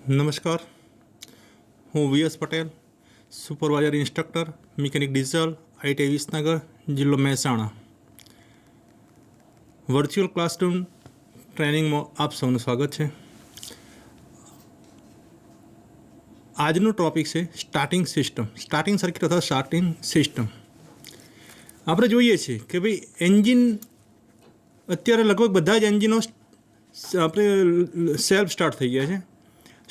નમસ્કાર, હું VS Patel, supervisor instructor mechanic diesel ITI Visnagar, જિલ્લો મહેસાણા. વર્ચ્યુઅલ ક્લાસરૂમ ટ્રેનિંગમાં આપ સૌનું સ્વાગત છે. આજનું ટોપિક છે સ્ટાર્ટિંગ સિસ્ટમ, સ્ટાર્ટિંગ સર્કિટ અથવા સ્ટાર્ટિંગ સિસ્ટમ. આપણે જોઈએ છીએ કે ભાઈ એન્જિન અત્યારે લગભગ બધા જ એન્જિનો આપણે સેલ્ફ સ્ટાર્ટ થઈ ગયા છે.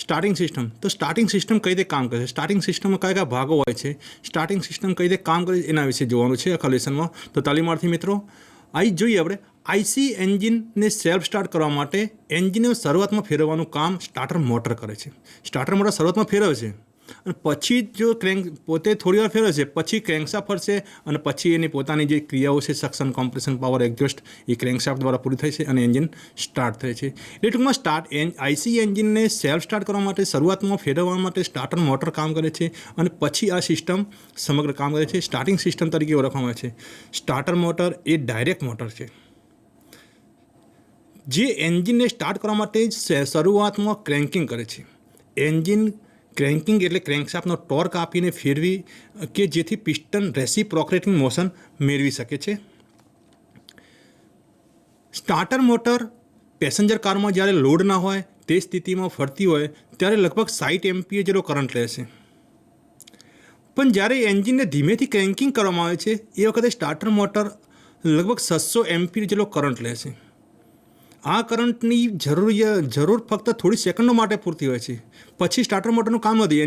સ્ટાર્ટિંગ સિસ્ટમ, તો સ્ટાર્ટિંગ સિસ્ટમ કઈ રીતે કામ કરે છે, સ્ટાર્ટિંગ સિસ્ટમમાં કયા કયા ભાગો હોય છે, સ્ટાર્ટિંગ સિસ્ટમ કઈ રીતે કામ કરે છે, એના વિશે જોવાનું છે આખા લેસનમાં. તો તાલીમાર્થી મિત્રો જોઈએ આપણે આઈસી એન્જિનને સેલ્ફ સ્ટાર્ટ કરવા માટે એન્જિનને શરૂઆતમાં ફેરવવાનું કામ સ્ટાર્ટર મોટર કરે છે. સ્ટાર્ટર મોટર શરૂઆતમાં ફેરવે છે અને પછી જો પોતે થોડી વાર ફેરવે છે, પછી ક્રેન્કશાફ્ટ ફરશે અને પછી એની પોતાની જે ક્રિયાઓ છે સક્શન, કોમ્પ્રેશન, પાવર, એક્ઝોસ્ટ એ ક્રેન્કશાફ્ટ દ્વારા પૂરી થાય છે અને એન્જિન સ્ટાર્ટ થાય છે. એટલે ટૂંકમાં આઈસી એન્જિનને સેલ્ફ સ્ટાર્ટ કરવા માટે શરૂઆતમાં ફેરવવા માટે સ્ટાર્ટર મોટર કામ કરે છે અને પછી આ સિસ્ટમ સમગ્ર કામ કરે છે. સ્ટાર્ટિંગ સિસ્ટમ તરીકે ઓળખવામાં આવે છે. સ્ટાર્ટર મોટર એ ડાયરેક્ટ મોટર છે જે એન્જિનને સ્ટાર્ટ કરવા માટે શરૂઆતમાં ક્રેન્કિંગ કરે છે. એન્જિન ક્રેન્કિંગ એટલે ક્રેન્કશાફ્ટનો ટોર્ક આપીને ફેરવી કે જેથી પિસ્ટન રેસિપ્રોકેટિંગ મોશન મેળવી શકે છે. સ્ટાર્ટર મોટર પેસેન્જર કારમાં જ્યારે લોડ ના હોય તે સ્થિતિમાં ફરતી હોય ત્યારે લગભગ 60 એમ્પિયર જેટલો કરંટ લે છે. પણ જ્યારે એન્જિનને ધીમેથી ક્રેન્કિંગ કરવામાં આવે છે એ વખતે સ્ટાર્ટર મોટર લગભગ 600 એમ્પિયર જેટલો કરંટ લે છે. આ કરંટની જરૂર ફક્ત થોડી સેકન્ડો માટે પૂરતી હોય છે. પછી સ્ટાર્ટર મોટરનું કામ નથી.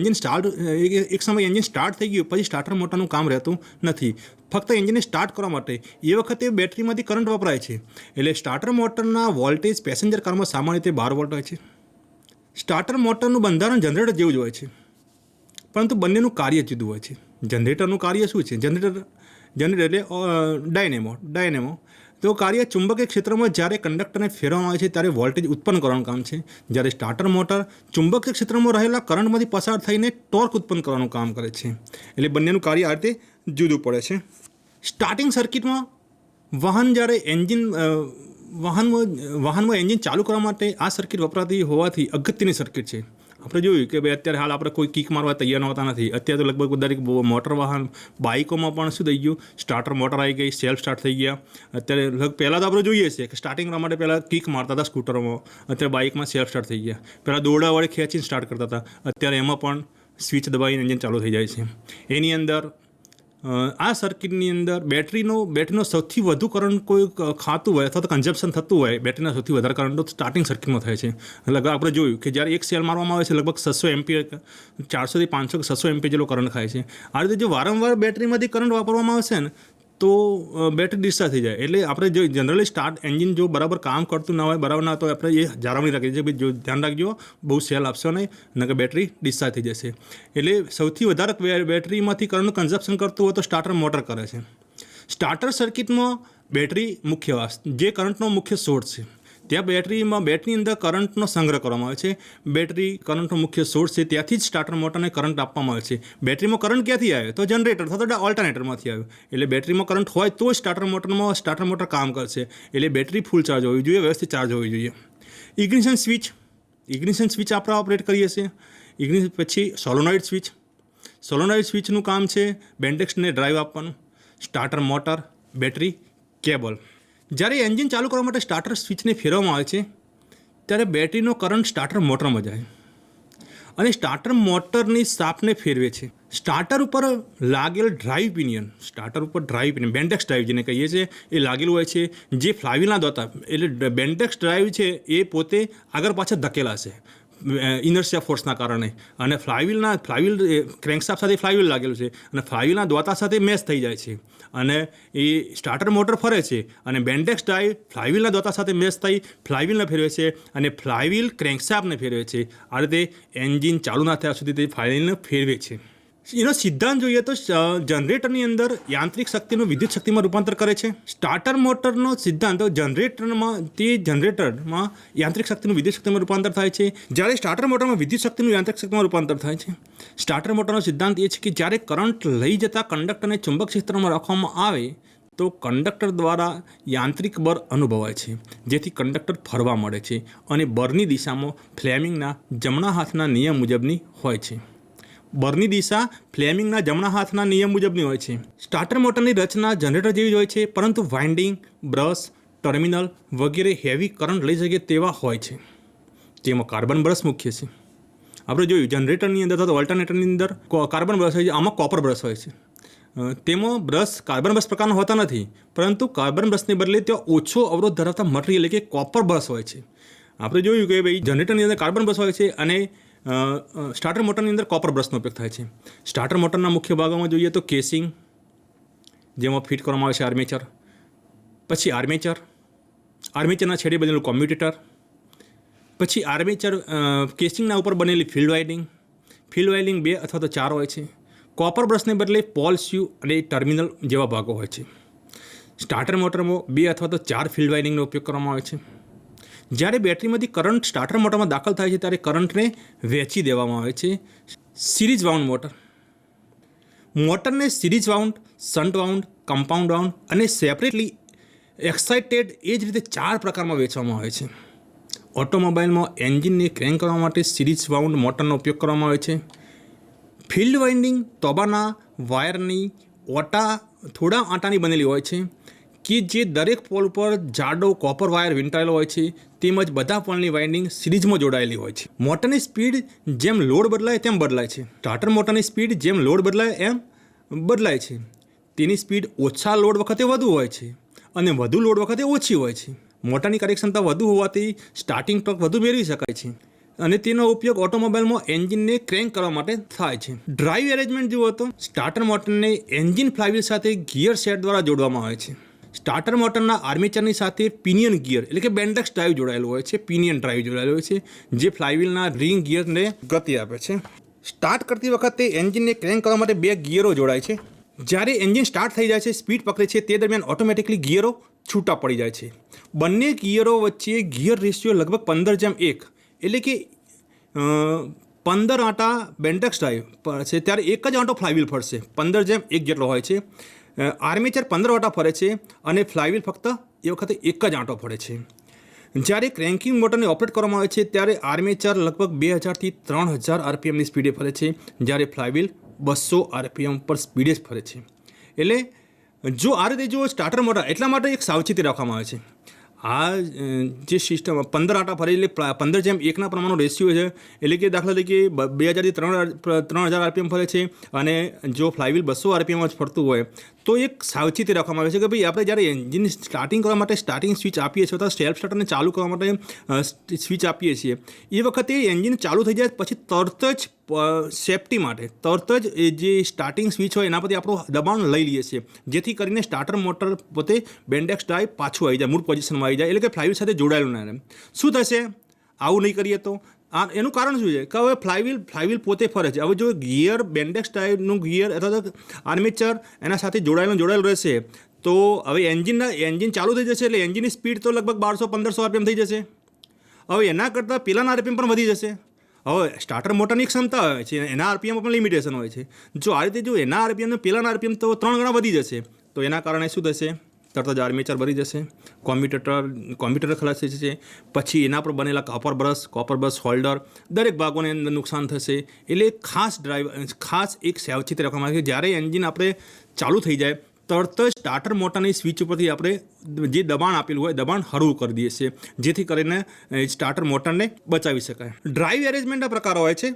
એક સમય એન્જિન સ્ટાર્ટ થઈ ગયું પછી સ્ટાર્ટર મોટરનું કામ રહેતું નથી. ફક્ત એન્જિનને સ્ટાર્ટ કરવા માટે એ વખતે બેટરીમાંથી કરંટ વપરાય છે. એટલે સ્ટાર્ટર મોટરના વોલ્ટેજ પેસેન્જર કારમાં સામાન્ય રીતે 12 વોલ્ટ હોય છે. સ્ટાર્ટર મોટરનું બંધારણ જનરેટર જેવું જ હોય છે, પરંતુ બંનેનું કાર્ય જુદું હોય છે. જનરેટરનું કાર્ય શું છે? જનરેટર એટલે ડાયનેમો. તો કાર્ય ચુંબકીય ક્ષેત્રમાં જ્યારે કંડક્ટરને ફેરવવામાં આવે છે ત્યારે વોલ્ટેજ ઉત્પન્ન કરવાનું કામ છે. જ્યારે સ્ટાર્ટર મોટર ચુંબકીય ક્ષેત્રમાં રહેલા કરંટમાંથી પસાર થઈને ટોર્ક ઉત્પન્ન કરવાનું કામ કરે છે. એટલે બંનેનું કાર્ય આ રીતે જુદું પડે છે. સ્ટાર્ટિંગ સર્કિટમાં વાહનમાં એન્જિન ચાલુ કરવા માટે આ સર્કિટ વપરાતી હોવાથી અગત્યની સર્કિટ છે. આપણે જોયું કે ભાઈ અત્યારે હાલ આપણે કોઈ કિક મારવા તૈયાર હોતા નથી. અત્યારે તો લગભગ દરેક મોટર વાહન, બાઇકોમાં પણ શું થઈ ગયું, સ્ટાર્ટર મોટર આવી ગઈ, સેલ્ફ સ્ટાર્ટ થઈ ગયા. અત્યારે પહેલાં તો આપણે જોઈએ છીએ કે સ્ટાર્ટિંગ કરવા માટે પહેલાં કિક મારતા હતા સ્કૂટરોમાં, અત્યારે બાઇકમાં સેલ્ફ સ્ટાર્ટ થઈ ગયા. પહેલાં દોરડા વડે ખેંચીને સ્ટાર્ટ કરતા હતા, અત્યારે એમાં પણ સ્વિચ દબાવીને એન્જિન ચાલુ થઈ જાય છે. એની અંદર આ સર્કિટની અંદર બેટરીનો સૌથી વધુ કરંટ કોઈ ખાતું હોય અથવા તો કન્ઝપ્શન થતું હોય, બેટરીના સૌથી વધારે કરંટ તો સ્ટાર્ટિંગ સર્કિટમાં થાય છે. લગભગ આપણે જોયું કે જ્યારે એક સેલ મારવામાં આવે છે લગભગ 600 એમ્પિયર, 400 થી 500 કે 600 એમ્પિયર જેટલો કરંટ ખાય છે. આ રીતે જો વારંવાર બેટરીમાંથી કરંટ વાપરવામાં આવશે ને તો બેટરી ડિસ્ચાર્જ થઈ જાય. એટલે આપણે જો જનરલી એન્જિન જો બરાબર કામ કરતું ના હોય, બરાબર ના તો આપણે એ જાળવણી રાખીએ છીએ. ભાઈ જો ધ્યાન રાખજો, બહુ સેલ આપશો નહીં, નકર બેટરી ડિસ્ચાર્જ થઈ જશે. એટલે સૌથી વધારે બેટરીમાંથી કરંટનું કન્ઝપ્શન કરતું હોય તો સ્ટાર્ટર મોટર કરે છે. સ્ટાર્ટર સર્કિટમાં બેટરી જે કરંટનો મુખ્ય સોર્સ છે. ત્યાં બેટરીની અંદર કરંટનો સંગ્રહ કરવામાં આવે છે. બેટરી કરંટનો મુખ્ય સોર્સ છે, ત્યાંથી જ સ્ટાર્ટર મોટરને કરંટ આપવામાં આવે છે. બેટરીમાં કરંટ ક્યાંથી આવ્યો? તો જનરેટર અથવા તો ઓલ્ટરનેટરમાંથી આવ્યો. એટલે બેટરીમાં કરંટ હોય તો સ્ટાર્ટર મોટર કામ કરશે. એટલે બેટરી ફૂલ ચાર્જ હોવી જોઈએ, વ્યવસ્થિત ચાર્જ હોવી જોઈએ. ઇગ્નિશન સ્વિચ આપણે ઓપરેટ કરીએ છીએ. પછી સોલોનોઇડ સ્વિચનું કામ છે બેન્ડેક્સને ડ્રાઈવ આપવાનું. Starter motor, battery, cable. જ્યારે એન્જિન ચાલુ કરવા માટે સ્ટાર્ટર સ્વિચને ફેરવવામાં આવે છે ત્યારે બેટરીનો કરંટ સ્ટાર્ટર મોટરમાં જાય અને સ્ટાર્ટર મોટરની શાફ્ટને ફેરવે છે. સ્ટાર્ટર ઉપર લાગેલ ડ્રાઈવ પિનિયન, બેન્ડેક્સ ડ્રાઈવ જેને કહીએ છીએ, એ લાગેલું હોય છે. જે ફ્લાયવ્હીલના દ્વારા, એટલે બેન્ડેક્સ ડ્રાઈવ છે એ પોતે આગળ પાછળ ધકેલાશે ઇનર્શિયા ફોર્સના કારણે. અને ફ્લાયવ્હીલ ક્રેન્કશાફ્ટ સાથે ફ્લાયવ્હીલ લાગેલું છે અને ફ્લાયવ્હીલના દ્વાતા સાથે મેચ થઈ જાય છે અને એ સ્ટાર્ટર મોટર ફરે છે અને બેન્ડેક્સ ડ્રાઈવ ફ્લાયવ્હીલના દ્વાતા સાથે મેચ થઈ ફ્લાયવ્હીલને ફેરવે છે અને ફ્લાયવ્હીલ ક્રેન્કશાફ્ટને ફેરવે છે. આ રીતે એન્જિન ચાલુ ના થયા સુધી તે ફ્લાયવ્હીલને ફેરવે છે. એનો સિદ્ધાંત જોઈએ તો જનરેટરની અંદર યાંત્રિક શક્તિનું વિદ્યુત શક્તિમાં રૂપાંતર કરે છે. સ્ટાર્ટર મોટરનો સિદ્ધાંત જનરેટરમાં યાંત્રિક શક્તિનું વિદ્યુત શક્તિમાં રૂપાંતર થાય છે, જ્યારે સ્ટાર્ટર મોટરમાં વિદ્યુત શક્તિનું યાંત્રિક શક્તિમાં રૂપાંતર થાય છે. સ્ટાર્ટર મોટરનો સિદ્ધાંત એ છે કે જ્યારે કરંટ લઈ જતા કંડક્ટરને ચુંબક ક્ષેત્રમાં રાખવામાં આવે તો કંડક્ટર દ્વારા યાંત્રિક બળ અનુભવાય છે, જેથી કંડક્ટર ફરવા મળે છે અને બળની દિશામાં ફ્લેમિંગના જમણા હાથના નિયમ મુજબની હોય છે. બળની દિશા ફ્લેમિંગના જમણા હાથના નિયમ મુજબની હોય છે. સ્ટાર્ટર મોટરની રચના જનરેટર જેવી જ હોય છે, પરંતુ વાઇન્ડિંગ, બ્રશ, ટર્મિનલ વગેરે હેવી કરંટ લઈ શકે તેવા હોય છે. તેમાં કાર્બન બ્રશ મુખ્ય છે. આપણે જોયું જનરેટરની અંદર અથવા ઓલ્ટરનેટરની અંદર કાર્બન બ્રશ હોય છે, આમાં કોપર બ્રશ હોય છે. તેમાં બ્રશ કાર્બન બ્રશ પ્રકારના હોતા નથી, પરંતુ કાર્બન બ્રશને બદલે ત્યાં ઓછો અવરોધ ધરાવતા મટીરિયલ એટલે કે કોપર બ્રશ હોય છે. આપણે જોયું કે ભાઈ જનરેટરની અંદર કાર્બન બ્રશ હોય છે અને સ્ટાર્ટર મોટરની અંદર કોપર બ્રશનો ઉપયોગ થાય છે. સ્ટાર્ટર મોટરના મુખ્ય ભાગોમાં જોઈએ તો કેસિંગ, જેમાં ફિટ કરવામાં આવે છે આર્મેચર, પછી આર્મેચરના છેડે બનેલું કોમ્યુટેટર, પછી આર્મેચર કેસિંગના ઉપર બનેલી ફિલ્ડ વાઇન્ડિંગ 2 અથવા તો 4 હોય છે. કોપર બ્રશને બદલે પોલ સ્યુ અને ટર્મિનલ જેવા ભાગો હોય છે. સ્ટાર્ટર મોટરમાં 2 અથવા તો 4 ફિલ્ડ વાઇન્ડિંગનો ઉપયોગ કરવામાં આવે છે. જ્યારે બેટરીમાંથી કરંટ સ્ટાર્ટર મોટરમાં દાખલ થાય છે ત્યારે કરંટને વહેંચી દેવામાં આવે છે. સિરીઝ વાઉન્ડ મોટરને series wound, shunt wound, compound wound અને સેપરેટલી એક્સાઇટેડ એ જ રીતે 4 પ્રકારમાં વહેંચવામાં આવે છે. ઓટોમોબાઈલમાં એન્જિનને ક્રેન્ક કરવા માટે સિરીઝ વાઉન્ડ મોટરનો ઉપયોગ કરવામાં આવે છે. ફિલ્ડ વાઇન્ડિંગ તોબાના વાયરની થોડા આટાની બનેલી હોય છે કે જે દરેક પોલ ઉપર જાડો કોપર વાયર વીંટાયેલો હોય છે, તેમજ બધા પોલની વાઇન્ડિંગ સિરીઝમાં જોડાયેલી હોય છે. મોટરની સ્પીડ જેમ લોડ બદલાય તેમ બદલાય છે. સ્ટાર્ટર મોટરની સ્પીડ જેમ લોડ બદલાય એમ બદલાય છે. તેની સ્પીડ ઓછા લોડ વખતે વધુ હોય છે અને વધુ લોડ વખતે ઓછી હોય છે. મોટરની કાર્યક્ષમતા વધુ હોવાથી સ્ટાર્ટિંગ ટોર્ક વધુ મેળવી શકાય છે અને તેનો ઉપયોગ ઓટોમોબાઈલમાં એન્જિનને ક્રેન્ક કરવા માટે થાય છે. ડ્રાઈવ એરેન્જમેન્ટ જુઓ તો સ્ટાર્ટર મોટરને એન્જિન ફ્લાયવ્હીલ સાથે ગિયર સેટ દ્વારા જોડવામાં આવે છે. સ્ટાર્ટર મોટરના આર્મેચરની સાથે પિનિયન ગિયર એટલે કે બેન્ડેક્સ ડ્રાઈવ જોડાયેલું હોય છે, પિનિયન ડ્રાઈવ જોડાયેલું હોય છે, જે ફ્લાયવ્હીલના રિંગ ગિયરને ગતિ આપે છે. સ્ટાર્ટ કરતી વખતે એન્જિનને ક્રેન્ક કરવા માટે 2 ગિયરો જોડાય છે. જ્યારે એન્જિન સ્ટાર્ટ થઈ જાય છે, સ્પીડ પકડે છે, તે દરમિયાન ઓટોમેટિકલી ગિયરો છૂટા પડી જાય છે. બંને ગિયરો વચ્ચે ગિયર રેશિયો લગભગ 15:1 એટલે કે 15 આંટા બેન્ડેક્સ ડ્રાઈવ છે ત્યારે 1 જ આંટો ફ્લાયવ્હીલ ફરશે. 15:1 જેટલો હોય છે. આર્મેચર 15 આંટા ફરે છે અને ફ્લાયવ્હીલ ફક્ત એ વખતે 1 જ આંટો ફરે છે. જ્યારે ક્રેન્કિંગ મોટરને ઓપરેટ કરવામાં આવે છે ત્યારે આર્મેચર લગભગ 2000 થી 3000 આરપીએમની સ્પીડે ફરે છે, જ્યારે ફ્લાયવ્હીલ 200 આરપીએમ પર સ્પીડે જ ફરે છે. એટલે જો આ રીતે જો સ્ટાર્ટર મોટર એટલા માટે એક સાવચેતી રાખવામાં આવે છે. આ જે સિસ્ટમ 15 આંટા ફરે એટલે 15:1 પ્રમાણનો રેશિયો છે, એટલે કે દાખલા તરીકે 2000 થી 3000 આરપીએમ ફરે છે અને જો ફ્લાયવ્હીલ 200 આરપીએમ જ ફરતું હોય તો એક સાવચેતી રાખવામાં આવે છે કે ભાઈ આપણે જ્યારે એન્જિન સ્ટાર્ટિંગ કરવા માટે સ્ટાર્ટિંગ સ્વિચ આપીએ છીએ અથવા સેલ્ફ સ્ટાર્ટરને ચાલુ કરવા માટે સ્વિચ આપીએ છીએ, એ વખતે એન્જિન ચાલુ થઈ જાય પછી તરત જ સેફટી માટે તરત જ જે સ્ટાર્ટિંગ સ્વિચ હોય એના પરથી આપણું દબાણ લઈ લઈએ છીએ, જેથી કરીને સ્ટાર્ટર મોટર પોતે બેન્ડેક્સ ડ્રાઈવ પાછું આવી જાય, મૂળ પોઝિશનમાં આવી જાય, એટલે કે ફ્લાયવ્હીલ સાથે જોડાયેલું ના રહે. શું થશે આવું નહીં કરીએ તો? એનું કારણ શું છે કે હવે ફ્લાયવ્હીલ પોતે ફરે છે. હવે જો ગિયર બેન્ડેક્સ ટાઈપનું ગિયર અથવા તો આર્મેચર એના સાથે જોડાયેલું રહેશે તો હવે એન્જિન ચાલુ થઈ જશે એટલે એન્જિનની સ્પીડ તો લગભગ 1200-1500 આરપીએમ થઈ જશે. હવે એના કરતાં પેલાના આરપીએમ પણ વધી જશે. હવે સ્ટાર્ટર મોટરની ક્ષમતા હોય છે, એના આરપીએમ પણ લિમિટેશન હોય છે. જો આ રીતે જો એના આરપીએમ પેલાના આરપીએમ તો 3 ગણા વધી જશે, તો એના કારણે શું થશે? તરત જ આર્મેચર ભરી જશે, કોમ્પ્યુટર ખલાસ થઈ જશે, પછી એના પર બનેલા કોપર બ્રશ હોલ્ડર દરેક ભાગોને અંદર નુકસાન થશે. એટલે ખાસ એક સાવચેતી રાખવામાં આવે છે. જ્યારે એન્જિન આપણે ચાલુ થઈ જાય તરત જ સ્ટાર્ટર મોટરની સ્વિચ ઉપરથી આપણે જે દબાણ આપેલું હોય દબાણ હળવું કરી દઈએ છીએ, જેથી કરીને સ્ટાર્ટર મોટરને બચાવી શકાય. ડ્રાઈવ એરેન્જમેન્ટના પ્રકારો હોય છે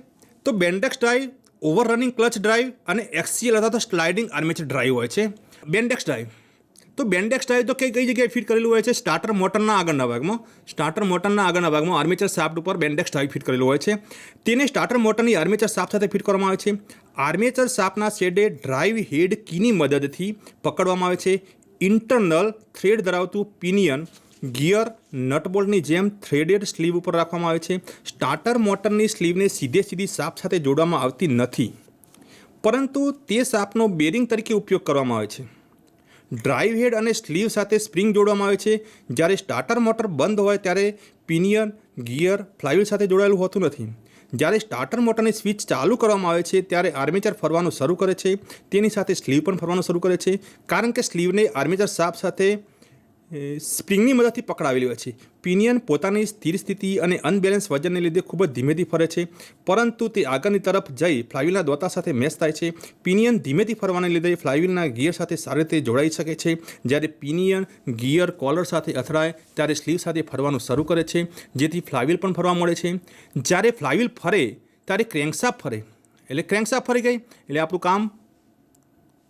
તો બેન્ડેક્સ ડ્રાઈવ, ઓવરરનિંગ ક્લચ ડ્રાઈવ અને એક્સિયલ અથવા તો સ્લાઇડિંગ આર્મેચર ડ્રાઈવ હોય છે. બેન્ડેક્સ ડ્રાઈવ તો કઈ જગ્યાએ ફિટ કરેલું હોય છે? સ્ટાર્ટર મોટરના આગળના ભાગમાં આર્મેચર શાફ્ટ ઉપર બેન્ડેક્સ ડ્રાઈવ ફિટ કરેલું હોય છે. તેને સ્ટાર્ટર મોટરની આર્મેચર શાફ્ટ સાથે ફિટ કરવામાં આવે છે. આર્મેચર શાફ્ટના શેડે ડ્રાઈવ હેડ કીની મદદથી પકડવામાં આવે છે. ઇન્ટરનલ થ્રેડ ધરાવતું પિનિયન ગિયર નટબોલ્ટની જેમ થ્રેડેડ સ્લીવ ઉપર રાખવામાં આવે છે. સ્ટાર્ટર મોટરની સ્લીવને સીધી શાફ્ટ સાથે જોડવામાં આવતી નથી, પરંતુ તે શાફ્ટનો બેરિંગ તરીકે ઉપયોગ કરવામાં આવે છે. ડ્રાઈવ હેડ અને સ્લીવ સાથે સ્પ્રિંગ જોડવામાં આવે છે. જ્યારે સ્ટાર્ટર મોટર બંધ હોય ત્યારે પિનિયન ગિયર ફ્લાયવ્હીલ સાથે જોડાયેલું હોતું નથી. જ્યારે સ્ટાર્ટર મોટરની સ્વિચ ચાલુ કરવામાં આવે છે ત્યારે આર્મેચર ફરવાનું શરૂ કરે છે, તેની સાથે સ્લીવ પણ ફરવાનું શરૂ કરે છે, કારણ કે સ્લીવને આર્મેચર શાફ્ટ સાથે સ્પ્રિંગની મદદથી પકડાવેલી હોય છે. પિનિયન પોતાની સ્થિર સ્થિતિ અને અનબેલેન્સ વજનને લીધે ખૂબ જ ધીમેથી ફરે છે, પરંતુ તે આગળની તરફ જઈ ફ્લાયવ્હીલના દોતા સાથે મેચ થાય છે. પિનિયન ધીમેથી ફરવાને લીધે ફ્લાયવ્હીલના ગિયર સાથે સારી રીતે જોડાઈ શકે છે. જ્યારે પિનિયન ગિયર કોલર સાથે અથડાય ત્યારે સ્લીવ સાથે ફરવાનું શરૂ કરે છે, જેથી ફ્લાયવ્હીલ પણ ફરવા મળે છે. જ્યારે ફ્લાયવ્હીલ ફરે ત્યારે ક્રેન્કશાફ્ટ ફરે, એટલે ક્રેન્કશાફ્ટ ફરી ગઈ એટલે આપણું કામ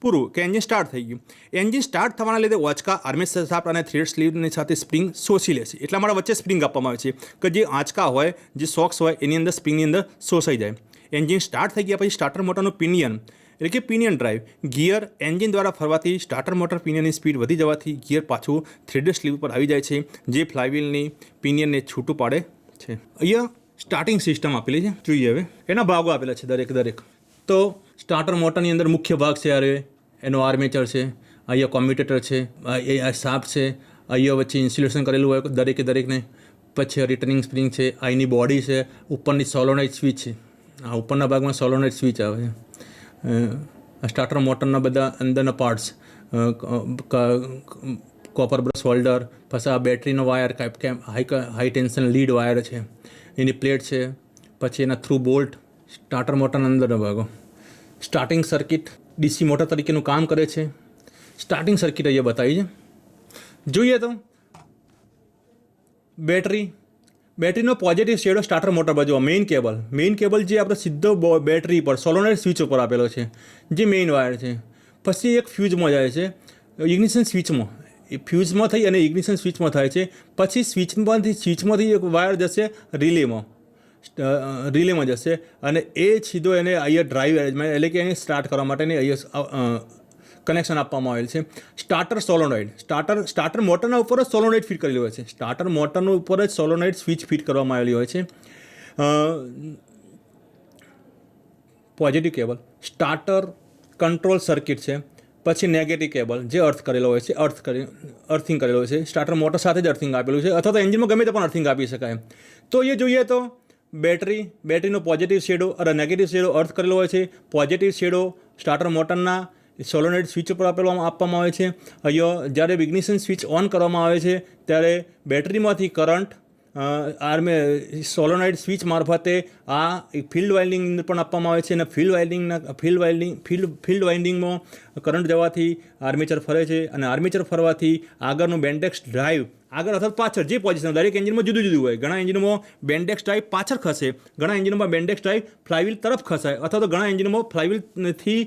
પૂરું, કે એન્જિન સ્ટાર્ટ થઈ ગયું. એન્જિન સ્ટાર્ટ થવાના લીધે ઓચકા આર્મેચર શાફ્ટ અને થ્રેડ સ્લીવની સાથે સ્પ્રિંગ શોષી લેશે. એટલા માટે વચ્ચે સ્પ્રિંગ આપવામાં આવે છે કે જે આંચકા હોય, જે સોક્સ હોય, એની અંદર સ્પ્રિંગની અંદર શોષાઈ જાય. એન્જિન સ્ટાર્ટ થઈ ગયા પછી સ્ટાર્ટર મોટરનું પિનિયન એટલે કે પિનિયન ડ્રાઈવ ગિયર એન્જિન દ્વારા ફરવાથી સ્ટાર્ટર મોટર પિનિયનની સ્પીડ વધી જવાથી ગિયર પાછું થ્રેડેડ સ્લીવ પર આવી જાય છે, જે ફ્લાયવ્હીલની પિનિયનને છૂટું પાડે છે. અહીંયા સ્ટાર્ટિંગ સિસ્ટમ આપેલી છે, જોઈએ હવે એના ભાગો આપેલા છે દરેક. તો સ્ટાર્ટર મોટરની અંદર મુખ્ય ભાગ છે, અરે એનો આર્મેચર છે, અહીંયા કોમ્યુટેટર છે, આ શાફ્ટ છે, અહીંયા વચ્ચે ઇન્સ્યુલેશન કરેલું હોય દરેકને, પછી રિટર્નિંગ સ્પ્રિંગ છે, અહીંની બોડી છે, ઉપરની સોલોનોઇડ સ્વિચ છે, આ ઉપરના ભાગમાં સોલોનોઇડ સ્વિચ આવે છે. સ્ટાર્ટર મોટરના બધા અંદરના પાર્ટ્સ, કોપર બ્રશ હોલ્ડર, પછી આ બેટરીનો wire, high tension lead wire છે, એની પ્લેટ છે, પછી એના થ્રુ બોલ્ટ, સ્ટાર્ટર મોટરના અંદરના ભાગો. સ્ટાર્ટિંગ સર્કિટ ડીસી મોટર તરીકેનું કામ કરે છે. સ્ટાર્ટિંગ સર્કિટ અહીંયા બતાવી છે. જોઈએ તો બેટરીનો પોઝિટિવ શેડો સ્ટાર્ટર મોટર બાજુ, મેઇન કેબલ જે આપણે સીધો બેટરી પર સોલોનોઇડ સ્વિચ ઉપર આપેલો છે, જે મેઇન વાયર છે. પછી એક ફ્યુઝમાં જાય છે, ઇગ્નિશન સ્વિચમાં, ફ્યુઝમાં થઈ અને ઇગ્નિશન સ્વિચમાં થાય છે. પછી સ્વિચમાંથી એક વાયર જશે રિલેમાં જશે અને એ સીધો એને અહીંયા ડ્રાઈવ એરેન્જમેન્ટ એટલે કે એને સ્ટાર્ટ કરવા માટેની અહીંયા કનેક્શન આપવામાં આવેલ છે. સ્ટાર્ટર મોટરના ઉપર જ સોલોનોઇડ ફિટ કરેલી હોય છે. સ્ટાર્ટર મોટરના ઉપર જ સોલોનોઇડ સ્વિચ ફિટ કરવામાં આવેલી હોય છે. Positive cable starter control circuit છે. પછી નેગેટિવ કેબલ જે અર્થ કરેલો હોય છે, અર્થિંગ કરેલો હોય છે. સ્ટાર્ટર મોટર સાથે જ અર્થિંગ આપેલું છે, અથવા તો એન્જિનમાં ગમે તે પણ અર્થિંગ આપી શકાય. તો એ જોઈએ તો બેટરીનો પોઝિટિવ શેડો અને નેગેટિવ શેડો અર્થ કરેલો હોય છે. પોઝિટિવ શેડો સ્ટાર્ટર મોટરના સોલોનોઇડ સ્વિચ ઉપર આપવામાં આવે છે. અહીંયા જ્યારે ઇગ્નિશન સ્વિચ ઓન કરવામાં આવે છે ત્યારે બેટરીમાંથી કરંટ સોલોનોઇડ સ્વિચ મારફતે આ ફિલ્ડ વાઇન્ડિંગ પણ આપવામાં આવે છે અને ફિલ્ડ વાઇન્ડિંગમાં કરંટ જવાથી આર્મેચર ફરે છે અને આર્મેચર ફરવાથી આગળનું બેન્ડેક્સ ડ્રાઈવ આગળ અથવા પાછળ જે પોઝિશન દરેક એન્જિનમાં જુદું હોય. ઘણા એન્જિનમાં બેન્ડેક્સ ડ્રાઈવ પાછળ ખસે, ઘણા એન્જિનમાં બેન્ડેક્સ ડ્રાઈવ ફ્લાયવ્હીલ તરફ ખસાય, અથવા તો ઘણા એન્જિનમાં ફ્લાયવ્હીલથી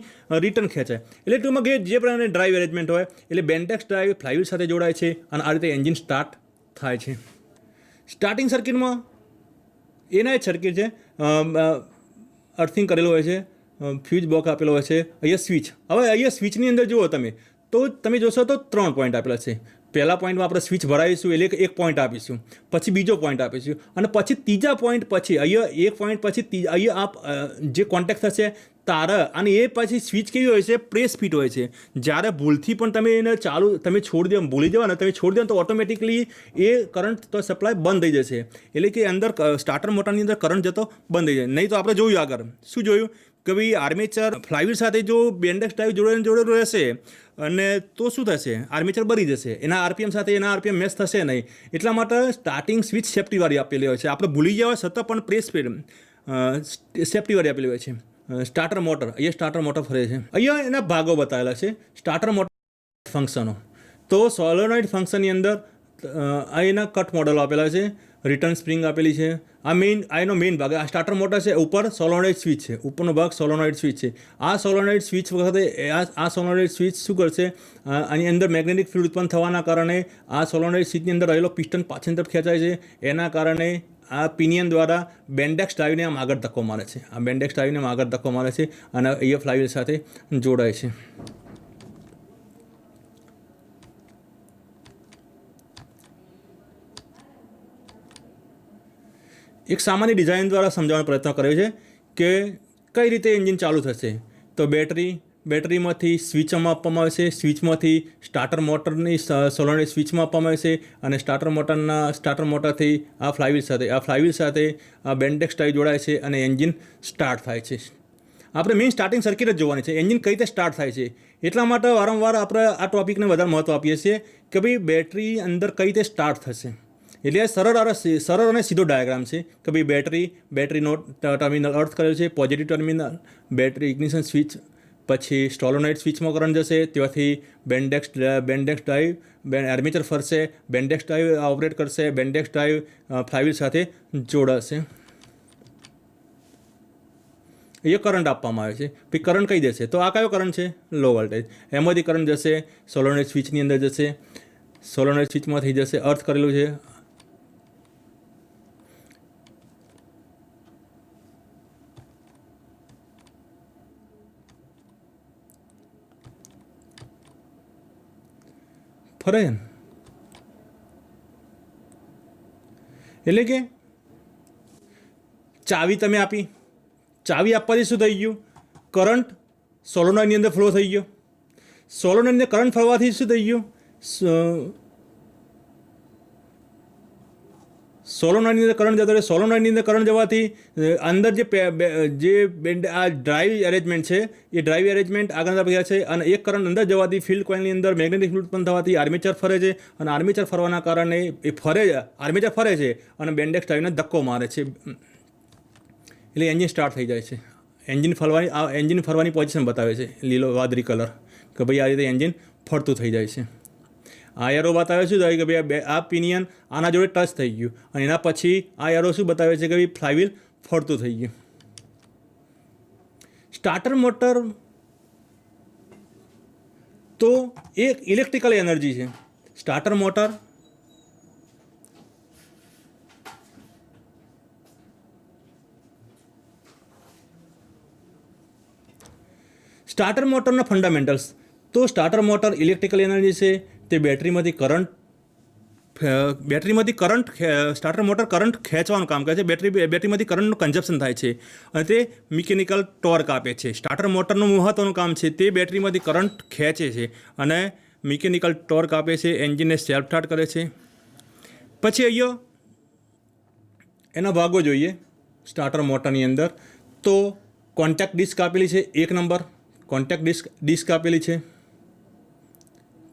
રિટર્ન ખેંચાય. એટલે ટૂંકમાં જે પ્રમાણે ડ્રાઈવ એરેન્જમેન્ટ હોય એટલે બેન્ડેક્સ ડ્રાઈવ ફ્લાયવ્હીલ સાથે જોડાય છે અને આ રીતે એન્જિન સ્ટાર્ટ થાય છે. સ્ટાર્ટિંગ સર્કિટમાં એના જ સર્કિટ છે, અર્થિંગ કરેલું હોય છે, ફ્યુઝ બોક્સ આપેલો હોય છે, અહીંયા સ્વિચ. હવે અહીંયા સ્વિચની અંદર જુઓ તો તમે જોશો તો 3 પોઈન્ટ આપેલા છે. પહેલા પોઈન્ટમાં આપણે સ્વિચ ભરાવીશું એટલે એક પોઈન્ટ આપીશું, પછી બીજો પોઈન્ટ આપીશું અને પછી ત્રીજા પોઈન્ટ પછી અહીંયા એક પોઈન્ટ પછી અહીંયા જે કોન્ટેક્ટ થશે તારે અને એ પછી સ્વિચ કેવી હોય છે, પ્રેસ ફિટ હોય છે. જ્યારે ભૂલથી પણ તમે એને તમે છોડી દો, ભૂલી જાઓ ને તમે છોડી દો તો ઓટોમેટિકલી એ કરંટ તો સપ્લાય બંધ થઈ જશે. એટલે કે અંદર સ્ટાર્ટર મોટરની અંદર કરંટ જતો બંધ થઈ જાય. નહીં તો આપણે જોયું આગળ શું જોયું કે ભાઈ આર્મેચર ફ્લાયવ્હીલ સાથે જો બેન્ડેક્સ ડ્રાઈવ જોડેલું રહેશે અને તો શું થશે, આર્મેચર બળી જશે, એના આરપીએમ સાથે એના આરપીએમ મેચ થશે નહીં. એટલા માટે સ્ટાર્ટિંગ સ્વિચ સેફ્ટીવાળી આપેલી હોય છે. આપણે ભૂલી ગયા હોય છતાં પણ પ્રેસ સેફ્ટીવાળી આપેલી હોય છે. સ્ટાર્ટર મોટર, અહીંયા સ્ટાર્ટર મોટર ફરે છે. અહીંયા એના ભાગો બતાવેલા છે. સ્ટાર્ટર મોટર ફંક્શનો તો સોલોનોઇડ ફંક્શનની અંદર એના કટ મોડલ આપેલા છે, રિટર્ન સ્પ્રિંગ આપેલી છે. એનો મેઇન ભાગ આ સ્ટાર્ટર મોટર છે. ઉપર સોલોનોઇડ સ્વિચ છે, ઉપરનો ભાગ સોલોનોઇડ સ્વિચ છે. આ સોલોનોઇડ સ્વિચ વખતે આ સોલોનોઇડ સ્વિચ શું કરશે, આની અંદર મેગ્નેટિક ફિલ્ડ ઉત્પન્ન થવાના કારણે આ સોલોનોઇડ સ્વિચની અંદર રહેલો પિસ્ટન પાછળની તરફ ખેંચાય છે. એના કારણે આ પિનિયન દ્વારા બેન્ડેક્સ ડ્રાઈવને આમ આગળ ધક્કો મારે છે. આ બેન્ડેક્સ ડ્રાઈવને આમ આગળ ધક્કો મારે છે અને અહીંયા ફ્લાયવ્હીલ સાથે જોડાય છે. એક સામાન્ય ડિઝાઇન દ્વારા સમજાવવાનો પ્રયત્ન કર્યો છે કે કઈ રીતે એન્જિન ચાલુ થશે. તો બેટરી બેટરીમાંથી સ્વિચમાં આપવામાં આવે છે, સ્વિચમાંથી સ્ટાર્ટર મોટરની સોલેનોઇડ સ્વિચમાં આપવામાં આવે છે, અને સ્ટાર્ટર મોટરથી આ ફ્લાયવ્હીલ સાથે આ બેન્ડેક્સ ટાઈ જોડાય છે અને એન્જિન સ્ટાર્ટ થાય છે. આપણે મેઇન સ્ટાર્ટિંગ સર્કિટ જ જોવાની છે, એન્જિન કઈ રીતે સ્ટાર્ટ થાય છે. એટલા માટે વારંવાર આપણે આ ટોપિકને વધારે મહત્ત્વ આપીએ છીએ કે ભાઈ બેટરી અંદર કઈ રીતે સ્ટાર્ટ થશે. એટલે સરળ અને સીધો ડાયાગ્રામ છે કે ભાઈ બેટરીનો ટર્મિનલ અર્થ કરેલ છે, positive terminal, battery ignition switch, પછી સોલેનોઇડ સ્વિચમાં કરંટ જશે, ત્યાંથી બેન્ડેક્સ ડ્રાઈવ આર્મેચર ફરશે, બેન્ડેક્સ ડ્રાઈવ ઓપરેટ કરશે, બેન્ડેક્સ ડ્રાઈવ ફ્લાયવ્હીલ સાથે જોડાશે. એ કરંટ આપવામાં આવે છે. પછી કરંટ કઈ દેશે, તો આ કયો કરંટ છે? Low voltage. એમાંથી કરંટ જશે સોલેનોઇડ સ્વિચની અંદર જશે, સોલેનોઇડ સ્વિચમાંથી જશે, અર્થ કરેલું છે. ફરે એટલે કે ચાવી તમે આપી, ચાવી આપવાથી શું થઈ ગયું? કરંટ સોલેનોઇડની અંદર ફ્લો થઈ ગયો. સોલેનોઇડની અંદર કરંટ ફરવાથી શું થઈ ગયું? સોલેનોઇડની અંદર કરંટ જતો રહે. સોલેનોઇડની અંદર કરંટ જવાથી અંદર આ ડ્રાઈવ એરેન્જમેન્ટ છે, એ ડ્રાઈવ એરેન્જમેન્ટ આગળ ગયા છે, અને એક કરંટ અંદર જવાથી ફિલ્ડ કોઇલની અંદર મેગ્નેટિક ફિલ્ડ ઉત્પન્ન થવાથી આર્મેચર ફરે છે, અને આર્મેચર ફરવાના કારણે આર્મેચર ફરે છે અને બેન્ડેક્સ ડ્રાઈવને ધક્કો મારે છે, એટલે એન્જિન સ્ટાર્ટ થઈ જાય છે. એન્જિન ફરવાની પોઝિશન બતાવે છે લીલો વાદળી કલર, કે ભાઈ આ રીતે એન્જિન ફરતું થઈ જાય છે. આ એરો બતાવે શું થાય કે ભાઈ આ પિનિયન આના જોડે ટચ થઈ ગયું, અને એના પછી આ એરો શું બતાવે છે કે ભાઈ ફ્લાયવ્હીલ ફરતું થઈ ગયું. સ્ટાર્ટર મોટર તો એક ઇલેક્ટ્રિકલ એનર્જી છે. સ્ટાર્ટર મોટર મોટરના ફંડામેન્ટલ્સ. તો સ્ટાર્ટર મોટર ઇલેક્ટ્રિકલ એનર્જી છે, તે બેટરીમાંથી કરંટ સ્ટાર્ટર મોટર કરંટ ખેંચવાનું કામ કરે છે. બેટરીમાંથી કરંટનું કન્ઝપ્શન થાય છે, અને તે મિકેનિકલ ટોર્ક આપે છે. સ્ટાર્ટર મોટરનું મહત્ત્વનું કામ છે તે બેટરીમાંથી કરંટ ખેંચે છે અને મિકેનિકલ ટોર્ક આપે છે, એન્જિનને સેલ્ફ સ્ટાર્ટ કરે છે. પછી અહીંયા એના ભાગો જોઈએ સ્ટાર્ટર મોટરની અંદર. તો કોન્ટેક્ટ ડિસ્ક આપેલી છે 1 નંબર, કોન્ટેક્ટ ડિસ્ક આપેલી છે,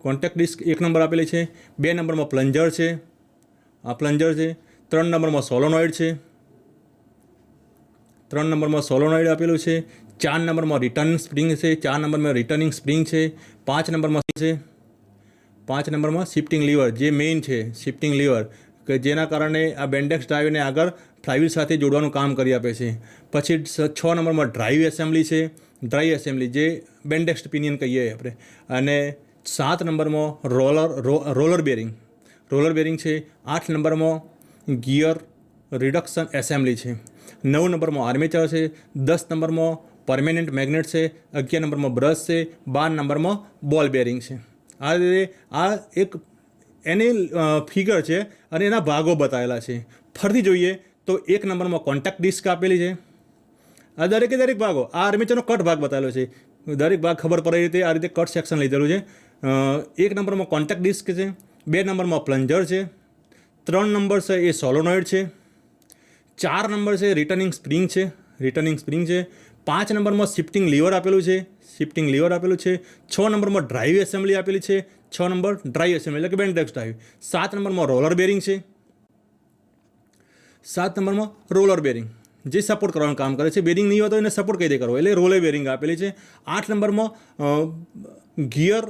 કોન્ટેક્ટ ડિસ્ક 1 નંબર આપેલી છે. 2 નંબરમાં પ્લન્જર છે, આ પ્લન્જર છે. 3 નંબરમાં સોલેનોઇડ છે, 3 નંબરમાં સોલેનોઇડ આપેલું છે. 4 નંબરમાં રિટર્નિંગ સ્પ્રિંગ છે, 4 નંબરમાં રિટર્નિંગ સ્પ્રિંગ છે. 5 નંબરમાં છે 5 નંબરમાં શિફ્ટિંગ લીવર, જે મેઇન છે શિફ્ટિંગ લીવર, કે જેના કારણે આ બેન્ડેક્સ ડ્રાઈવને આગળ ફ્લાયવ્હીલ સાથે જોડવાનું કામ કરી આપે છે. પછી 6 નંબરમાં ડ્રાઈવ એસેમ્બલી છે, ડ્રાઈવ એસેમ્બલી જે બેન્ડેક્સ પિનિયન કહીએ આપણે. અને 7 નંબરમાં રોલર બેરિંગ છે. 8 નંબરમાં ગિયર રિડક્શન એસેમ્બલી છે. 9 નંબરમાં આર્મેચર છે. 10 નંબરમાં પરમેનન્ટ મેગ્નેટ છે. 11 નંબરમાં બ્રશ છે. 12 નંબરમાં બોલ બેરિંગ છે. આ રીતે આ એક એની ફિગર છે અને એના ભાગો બતાવેલા છે. ફરીથી જોઈએ તો 1 નંબરમાં કોન્ટેક્ટ ડિસ્ક આપેલી છે. આ દરેક ભાગો, આ આર્મેચરનો કટ ભાગ બતાવેલો છે. દરેક ભાગ ખબર પડે રીતે આ રીતે કટ સેક્શન લીધેલું છે. 1 નંબરમાં કોન્ટેક્ટ ડિસ્ક છે. 2 નંબરમાં પ્લન્જર છે. 3 નંબર છે એ સોલેનોઇડ છે. 4 નંબર છે રિટર્નિંગ સ્પ્રિંગ છે. 5 નંબરમાં શિફ્ટિંગ લીવર આપેલું છે. 6 નંબરમાં ડ્રાઈવ એસેમ્બલી આપેલી છે. 6 નંબર ડ્રાઈવ એસેમ્બલી એટલે કે બેન્ડેક્સ ડ્રાઈવ. 7 નંબરમાં રોલર બેરિંગ છે. 7 નંબરમાં રોલર બેરિંગ જે સપોર્ટ કરવાનું કામ કરે છે. બેરિંગ નહીં હોતો એને સપોર્ટ કઈ રીતે કરવો, એટલે રોલર બેરિંગ આપેલી છે. 8 નંબરમાં ગિયર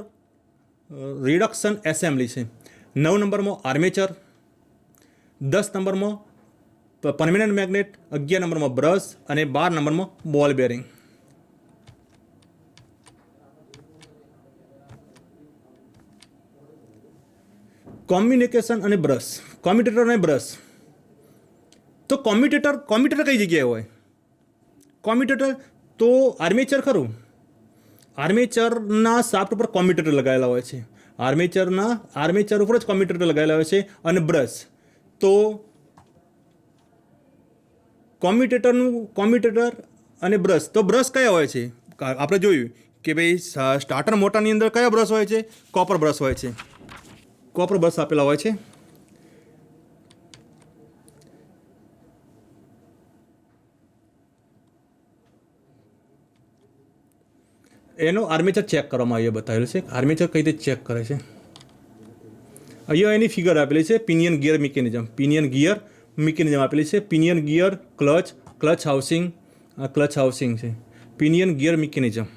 રિડક્શન એસેમ્બલી છે. 9 નંબરમાં આર્મેચર. 10 નંબરમાં પરમેનન્ટ મેગ્નેટ. 11 નંબરમાં બ્રશ અને 12 નંબરમાં બોલ બેરિંગ. કોમ્યુનિકેશન અને બ્રશ, કોમ્યુટેટર અને બ્રશ. તો કોમ્યુટેટર કઈ જગ્યાએ હોય? કોમ્યુટેટર તો આર્મેચર ખરું, આર્મેચરના શાફ્ટ ઉપર કોમ્યુટેટર લગાવેલા હોય છે. આર્મેચર ઉપર જ કોમ્યુટેટર લગાવેલા હોય છે. અને બ્રશ તો કોમ્યુટેટર અને બ્રશ, તો બ્રશ કયા હોય છે આપણે જોયું કે ભાઈ સ્ટાર્ટર મોટરની અંદર કયા બ્રશ હોય છે? કોપર બ્રશ હોય છે. કોપર બ્રશ આપેલા હોય છે. એનો આર્મેચર ચેક કરવામાં અહીંયા બતાવેલું છે. આર્મેચર કઈ રીતે ચેક કરે છે અહીંયા એની ફિગર આપેલી છે. Pinion gear mechanism, pinion gear mechanism આપેલી છે. Pinion gear, clutch housing, clutch housing છે. પિનિયન ગિયર મિકેનિઝમ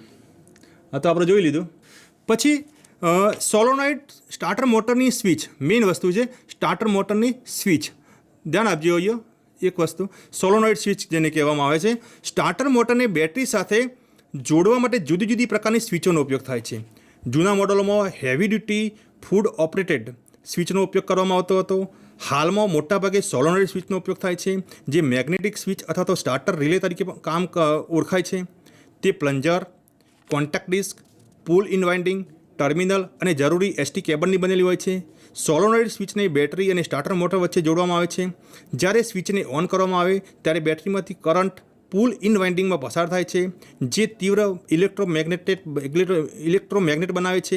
આ તો આપણે જોઈ લીધું. પછી સોલોનોઇડ સ્ટાર્ટર મોટરની સ્વિચ, મેઇન વસ્તુ છે સ્ટાર્ટર મોટરની સ્વિચ. ધ્યાન આપજો અહીંયા એક વસ્તુ, સોલોનોઇડ સ્વિચ જેને કહેવામાં આવે છે. સ્ટાર્ટર મોટરને બેટરી સાથે જોડવા માટે જુદી જુદી પ્રકારની સ્વિચોનો ઉપયોગ થાય છે. જૂના મોડલોમાં હેવી ડ્યુટી ફૂડ ઓપરેટેડ સ્વિચનો ઉપયોગ કરવામાં આવતો હતો. હાલમાં મોટાભાગે સોલોનોઇડ સ્વિચનો ઉપયોગ થાય છે, જે મેગ્નેટિક સ્વિચ અથવા તો સ્ટાર્ટર રિલે તરીકે કામ ઓળખાય છે. તે plunger, contact disc, pull in winding, terminal અને જરૂરી એસટી કેબલની બનેલી હોય છે. સોલોનોઇડ સ્વિચને બેટરી અને સ્ટાર્ટર મોટર વચ્ચે જોડવામાં આવે છે. જ્યારે સ્વિચને ઓન કરવામાં આવે ત્યારે બેટરીમાંથી કરંટ પુલ ઇન વાઇન્ડિંગમાં પસાર થાય છે, જે તીવ્ર ઇલેક્ટ્રોમેગ્નેટ બનાવે છે.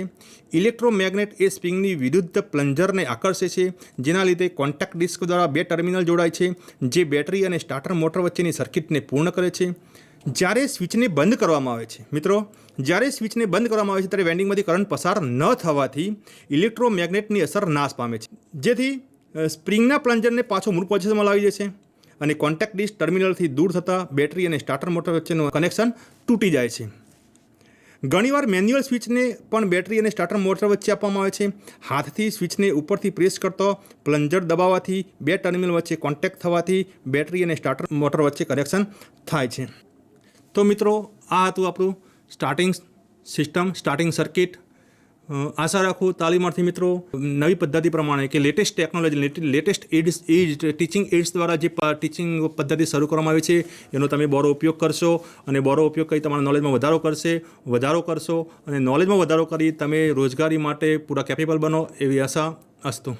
ઇલેક્ટ્રોમેગ્નેટ એ સ્પ્રિંગની વિરુદ્ધ પ્લન્જરને આકર્ષે છે, જેના લીધે કોન્ટેક્ટ ડિસ્ક દ્વારા બે ટર્મિનલ જોડાય છે, જે બેટરી અને સ્ટાર્ટર મોટર વચ્ચેની સર્કિટને પૂર્ણ કરે છે. જ્યારે સ્વિચને બંધ કરવામાં આવે છે મિત્રો, જ્યારે સ્વિચને બંધ કરવામાં આવે છે ત્યારે વાઇન્ડિંગમાંથી કરંટ પસાર ન થવાથી ઇલેક્ટ્રોમેગ્નેટની અસર નાશ પામે છે, જેથી સ્પ્રિંગના પ્લન્જરને પાછો મૂળ પોઝિશનમાં લાવી દે છે અને કોન્ટેક્ટ ડિસ્ક ટર્મિનલથી દૂર થતાં બેટરી અને સ્ટાર્ટર મોટર વચ્ચેનું કનેક્શન તૂટી જાય છે. ઘણીવાર મેન્યુઅલ સ્વિચને પણ બેટરી અને સ્ટાર્ટર મોટર વચ્ચે આપવામાં આવે છે. હાથથી સ્વિચને ઉપરથી પ્રેસ કરતો પ્લન્જર દબાવવાથી બે ટર્મિનલ વચ્ચે કોન્ટેક્ટ થવાથી બેટરી અને સ્ટાર્ટર મોટર વચ્ચે કનેક્શન થાય છે. તો મિત્રો આ હતું આપણું સ્ટાર્ટિંગ સિસ્ટમ, સ્ટાર્ટિંગ સર્કિટ. આશા રાખું તાલીમાર્થી મિત્રો નવી પદ્ધતિ પ્રમાણે કે latest technology, latest teaching aids દ્વારા જે ટીચિંગ પદ્ધતિ શરૂ કરવામાં આવી છે એનો તમે બોરો ઉપયોગ કરશો અને બોરો ઉપયોગ કરી તમારા નોલેજમાં વધારો કરશો અને નોલેજમાં વધારો કરી તમે રોજગારી માટે પૂરા કેપેબલ બનો એવી આશા અસ્તુ.